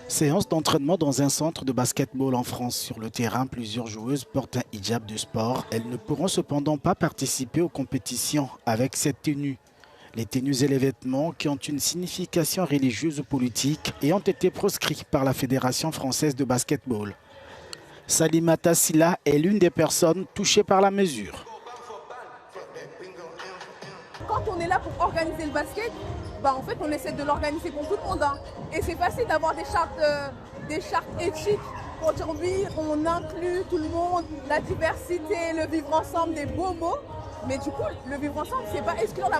Séance d'entraînement dans un centre de basketball en France. Sur le terrain, plusieurs joueuses portent un hijab de sport. Elles ne pourront cependant pas participer aux compétitions avec cette tenue. Les tenues et les vêtements qui ont une signification religieuse ou politique et ont été proscrits par la Fédération française de basketball. Salimata Silla est l'une des personnes touchées par la mesure. Quand on est là pour organiser le basket, en fait on essaie de l'organiser pour tout le monde. Et c'est facile d'avoir des chartes éthiques pour dire oui, on inclut tout le monde, la diversité, le vivre ensemble, des beaux mots. Mais du coup, le vivre ensemble, c'est pas exclure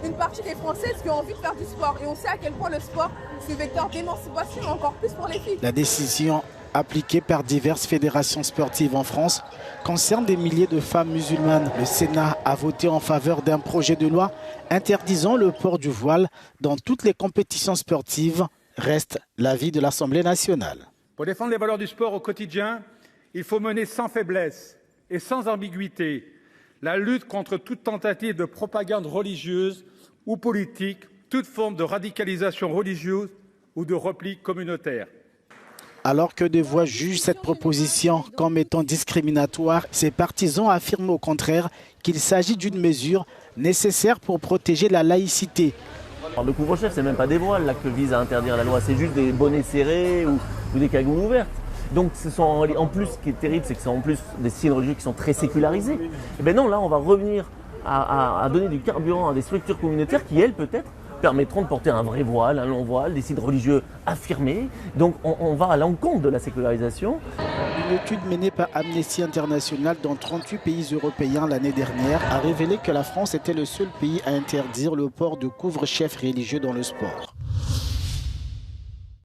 une partie des Françaises qui ont envie de faire du sport. Et on sait à quel point le sport, c'est vecteur d'émancipation, encore plus pour les filles. La décision appliquée par diverses fédérations sportives en France concerne des milliers de femmes musulmanes. Le Sénat a voté en faveur d'un projet de loi interdisant le port du voile dans toutes les compétitions sportives, reste l'avis de l'Assemblée nationale. Pour défendre les valeurs du sport au quotidien, il faut mener sans faiblesse et sans ambiguïté la lutte contre toute tentative de propagande religieuse ou politique, toute forme de radicalisation religieuse ou de repli communautaire. Alors que des voix jugent cette proposition comme étant discriminatoire, ses partisans affirment au contraire qu'il s'agit d'une mesure nécessaire pour protéger la laïcité. Le couvre-chef, c'est même pas des voiles là, que vise à interdire la loi, c'est juste des bonnets serrés ou des cagoules ouvertes. Donc en plus, ce qui est terrible, c'est que c'est en plus des signes religieux qui sont très sécularisés. Et bien non, là, on va revenir à donner du carburant à des structures communautaires qui, elles, peut-être, permettront de porter un vrai voile, un long voile, des signes religieux affirmés. Donc on va à l'encontre de la sécularisation. Une étude menée par Amnesty International dans 38 pays européens l'année dernière a révélé que la France était le seul pays à interdire le port de couvre-chef religieux dans le sport.